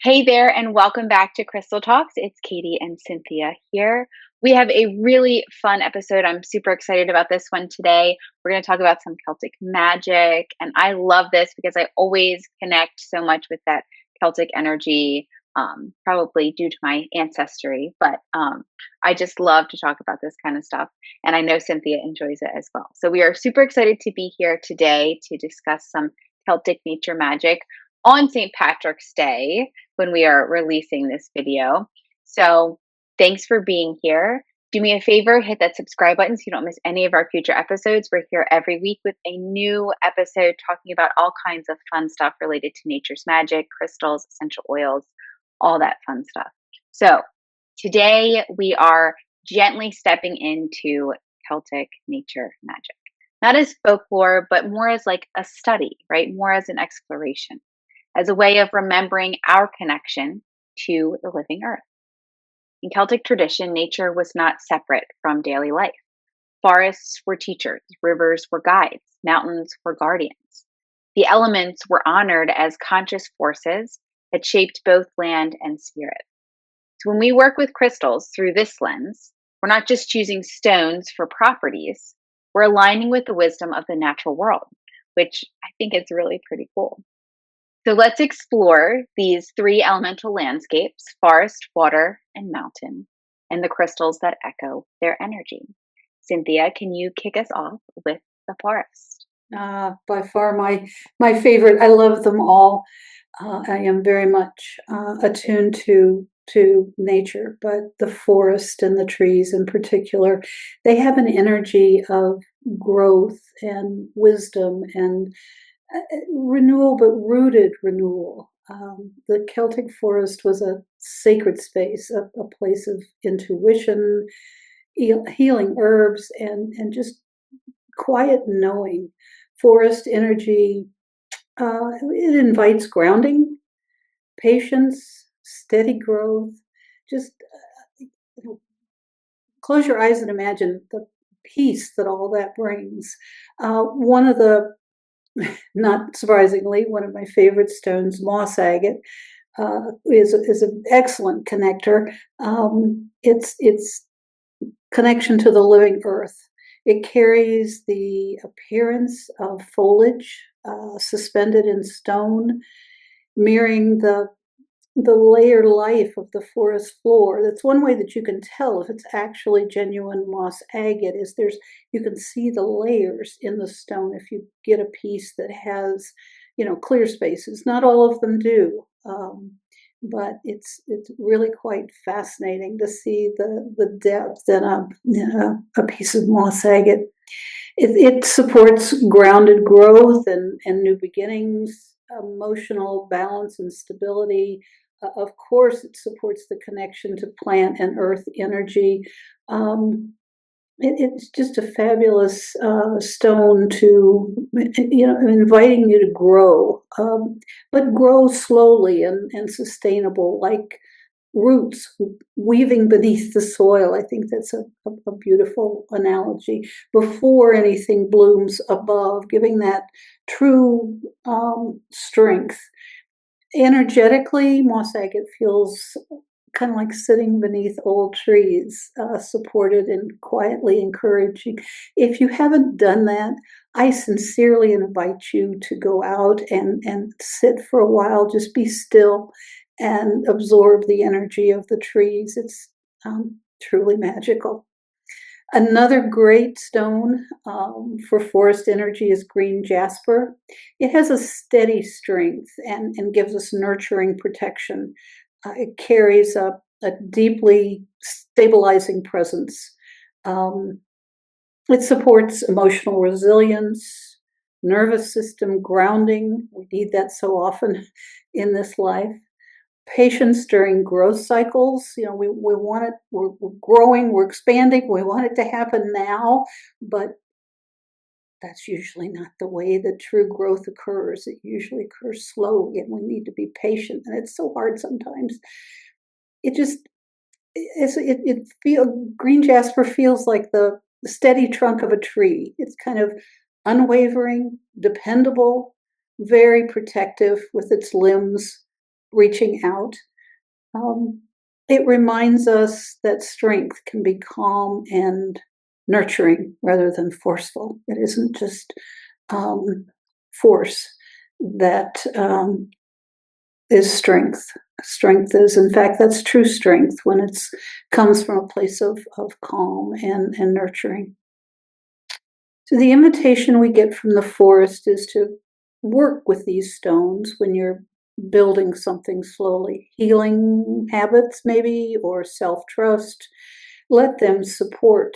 Hey there, and welcome back to Crystal Talks. It's Katie and Cynthia here. We have a really fun episode. I'm super excited about this one today. We're going to talk about some Celtic magic, and I love this because I always connect so much with that Celtic energy, probably due to my ancestry. But I just love to talk about this kind of stuff, and I know Cynthia enjoys it as well. So we are super excited to be here today to discuss some Celtic nature magic on St. Patrick's Day when we are releasing this video. So thanks for being here. Do me a favor, hit that subscribe button so you don't miss any of our future episodes. We're here every week with a new episode talking about all kinds of fun stuff related to nature's magic, crystals, essential oils, all that fun stuff. So today we are gently stepping into Celtic nature magic. Not as folklore, but more as like a study, right? More as an exploration, as a way of remembering our connection to the living earth. In Celtic tradition, nature was not separate from daily life. Forests were teachers, rivers were guides, mountains were guardians. The elements were honored as conscious forces that shaped both land and spirit. So when we work with crystals through this lens, we're not just choosing stones for properties, we're aligning with the wisdom of the natural world, which I think is really pretty cool. So let's explore these three elemental landscapes: forest, water, and mountain, and the crystals that echo their energy. Cynthia, can you kick us off with the forest? By far my favorite. I love them all. I am very much attuned to nature, but the forest and the trees in particular, they have an energy of growth and wisdom and renewal, but rooted renewal. The Celtic forest was a sacred space, a place of intuition, healing herbs, and just quiet knowing. Forest energy, it invites grounding, patience, steady growth. Just close your eyes and imagine the peace that all that brings. One of the, not surprisingly, one of my favorite stones, moss agate, is an excellent connector. It's connection to the living earth. It carries the appearance of foliage suspended in stone, mirroring the layered life of the forest floor. That's one way that you can tell if it's actually genuine moss agate. You can see the layers in the stone if you get a piece that has, clear spaces. Not all of them do. But it's really quite fascinating to see the depth in a piece of moss agate. It supports grounded growth and new beginnings, emotional balance and stability. Of course, it supports the connection to plant and earth energy. It's just a fabulous stone to, inviting you to grow, but grow slowly and sustainable, like roots weaving beneath the soil. I think that's a beautiful analogy. Before anything blooms above, giving that true strength. Energetically, moss agate feels kind of like sitting beneath old trees, supported and quietly encouraging. If you haven't done that, I sincerely invite you to go out and sit for a while, just be still and absorb the energy of the trees. It's truly magical. Another great stone for forest energy is green jasper. It has a steady strength and gives us nurturing protection. It carries a deeply stabilizing presence. It supports emotional resilience, nervous system grounding. We need that so often in this life. Patience during growth cycles. We want it, we're growing, we're expanding, we want it to happen now, but that's usually not the way that true growth occurs. It usually occurs slowly, and we need to be patient, and it's so hard sometimes. Green jasper feels like the steady trunk of a tree. It's kind of unwavering, dependable, very protective with its limbs, reaching out. Um, it reminds us that strength can be calm and nurturing rather than forceful. It isn't just force that is strength. Strength is, in fact, that's true strength when it comes from a place of calm and nurturing. So the invitation we get from the forest is to work with these stones when you're building something slowly, healing habits maybe, or self-trust. Let them support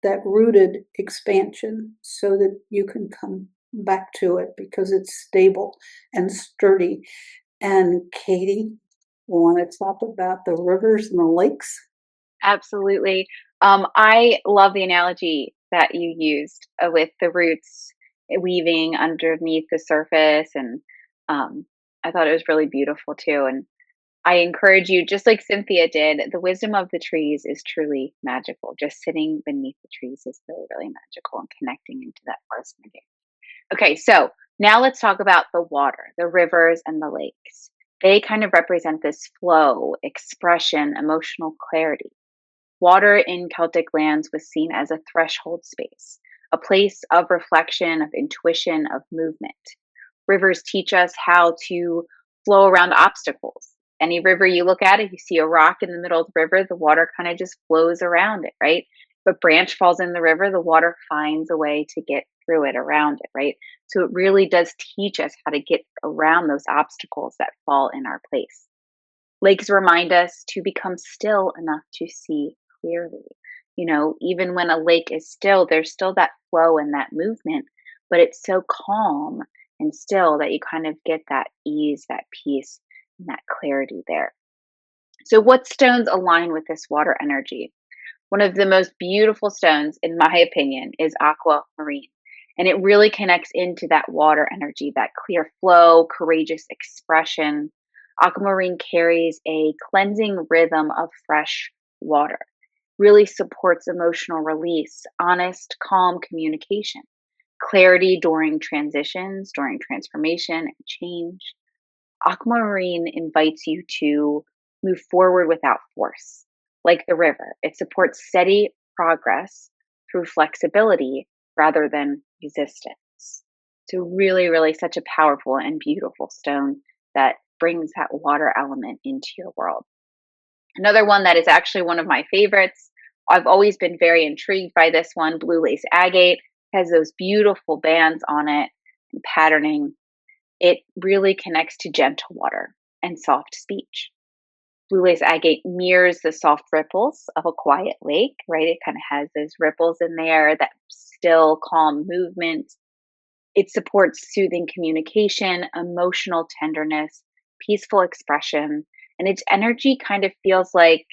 that rooted expansion so that you can come back to it because it's stable and sturdy. And Katie, want to talk about the rivers and the lakes? Absolutely. I love the analogy that you used with the roots weaving underneath the surface, and um, I thought it was really beautiful too. And I encourage you, just like Cynthia did, the wisdom of the trees is truly magical. Just sitting beneath the trees is really, really magical and connecting into that forest energy. Okay, so now let's talk about the water, the rivers and the lakes. They kind of represent this flow, expression, emotional clarity. Water in Celtic lands was seen as a threshold space, a place of reflection, of intuition, of movement. Rivers teach us how to flow around obstacles. Any river you look at, if you see a rock in the middle of the river, the water kind of just flows around it, right? If a branch falls in the river, the water finds a way to get through it, around it, right? So it really does teach us how to get around those obstacles that fall in our place. Lakes remind us to become still enough to see clearly. You know, even when a lake is still, there's still that flow and that movement, but it's so calm and still that you kind of get that ease, that peace, and that clarity there. So, what stones align with this water energy? One of the most beautiful stones, in my opinion, is aquamarine. And it really connects into that water energy, that clear flow, courageous expression. Aquamarine carries a cleansing rhythm of fresh water, really supports emotional release, honest, calm communication, clarity during transitions, during transformation and change. Aquamarine invites you to move forward without force, like the river. It supports steady progress through flexibility rather than resistance. So, really, really such a powerful and beautiful stone that brings that water element into your world. Another one that is actually one of my favorites. I've always been very intrigued by this one. Blue lace agate has those beautiful bands on it and patterning. It really connects to gentle water and soft speech. Blue lace agate mirrors the soft ripples of a quiet lake, right? It kind of has those ripples in there, that still, calm movement. It supports soothing communication, emotional tenderness, peaceful expression, and its energy kind of feels like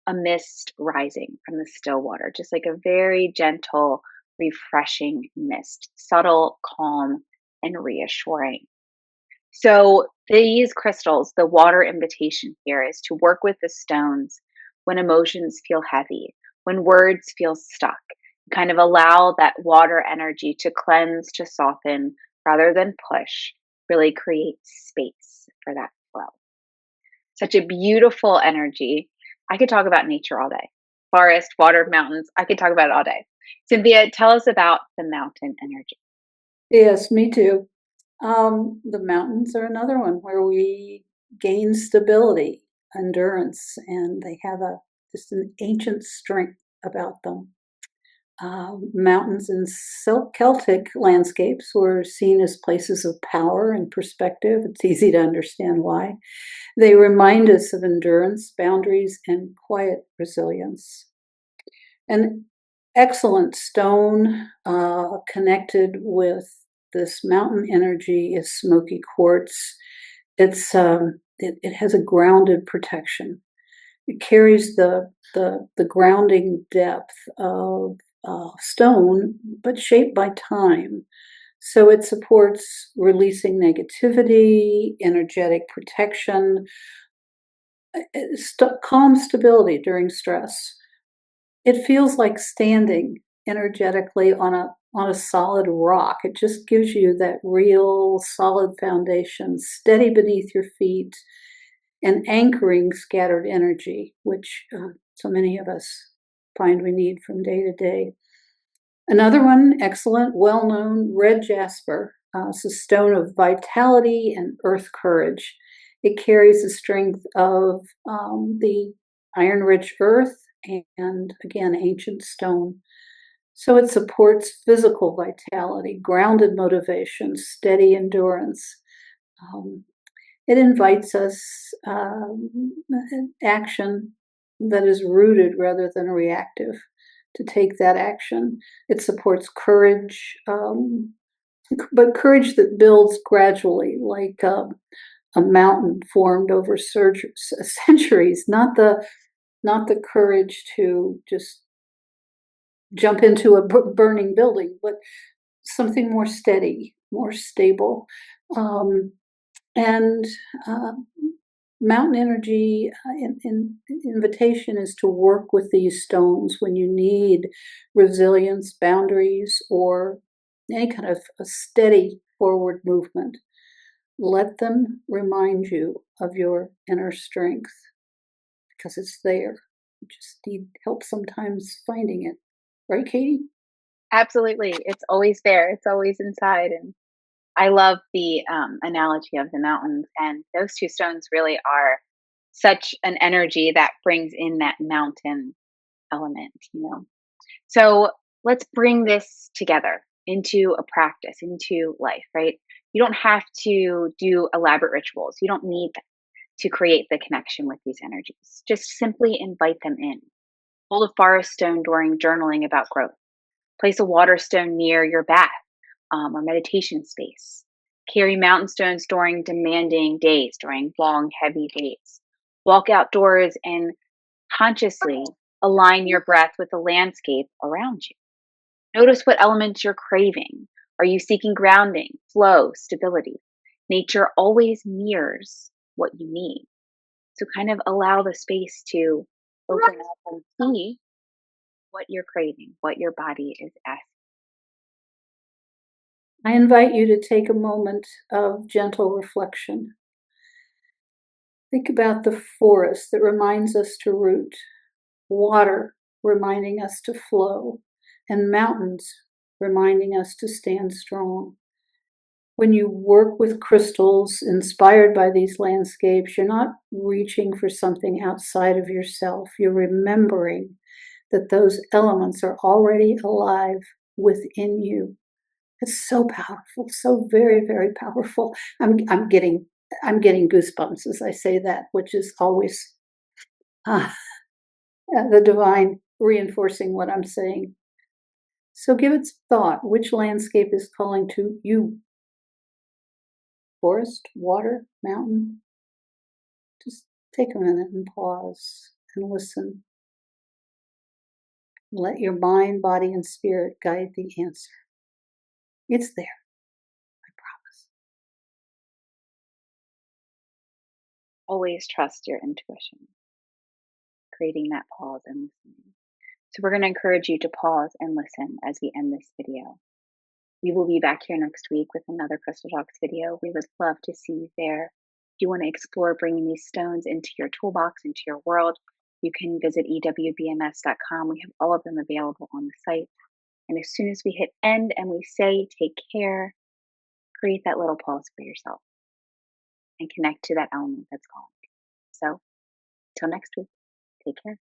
a mist rising from the still water, just like a very gentle, refreshing mist, subtle, calm, and reassuring. So these crystals, the water invitation here is to work with the stones when emotions feel heavy, when words feel stuck, kind of allow that water energy to cleanse, to soften rather than push, really create space for that flow. Such a beautiful energy. I could talk about nature all day. Forest, water, mountains. I could talk about it all day. Cynthia, tell us about the mountain energy. Yes, me too. The mountains are another one where we gain stability, endurance, and they have a just an ancient strength about them. Mountains in Celtic landscapes were seen as places of power and perspective. It's easy to understand why. They remind us of endurance, boundaries, and quiet resilience. An excellent stone connected with this mountain energy is Smoky Quartz. It has a grounded protection. It carries the grounding depth of stone, but shaped by time. So it supports releasing negativity, energetic protection, calm stability during stress. It feels like standing energetically on a solid rock. It just gives you that real solid foundation, steady beneath your feet, and anchoring scattered energy, which so many of us find we need from day to day. Another one, excellent, well-known, red jasper. It's a stone of vitality and earth courage. It carries the strength of the iron-rich earth and, again, ancient stone. So it supports physical vitality, grounded motivation, steady endurance. Um, it invites us action that is rooted rather than reactive, to take that action. It supports courage, but courage that builds gradually, like a mountain formed over centuries, not the courage to just jump into a burning building, but something more steady, more stable. And mountain energy invitation is to work with these stones when you need resilience, boundaries, or any kind of a steady forward movement. Let them remind you of your inner strength, because it's there. You just need help sometimes finding it. Right, Katie? Absolutely. It's always there. It's always inside. And I love the analogy of the mountains. And those two stones really are such an energy that brings in that mountain element, you know. So let's bring this together into a practice, into life, right? You don't have to do elaborate rituals. You don't need to create the connection with these energies. Just simply invite them in. Hold a forest stone during journaling about growth. Place a water stone near your bath or meditation space. Carry mountain stones during demanding days, during long, heavy days. Walk outdoors and consciously align your breath with the landscape around you. Notice what elements you're craving. Are you seeking grounding, flow, stability? Nature always mirrors what you need. So kind of allow the space to open up and see what you're craving, what your body is asking. I invite you to take a moment of gentle reflection. Think about the forest that reminds us to root, water reminding us to flow, and mountains reminding us to stand strong. When you work with crystals inspired by these landscapes, you're not reaching for something outside of yourself. You're remembering that those elements are already alive within you. It's so powerful, so very, very powerful. I'm getting goosebumps as I say that, which is always uh, the divine reinforcing what I'm saying. So give it some thought. Which landscape is calling to you? Forest, water, mountain? Just take a minute and pause and listen. Let your mind, body, and spirit guide the answer. It's there, I promise. Always trust your intuition, creating that pause and listening. So we're going to encourage you to pause and listen as we end this video. We will be back here next week with another Crystal Talks video. We would love to see you there. If you want to explore bringing these stones into your toolbox, into your world, you can visit ewbms.com. We have all of them available on the site. And as soon as we hit end and we say take care, create that little pause for yourself and connect to that element that's calling. So, till next week, take care.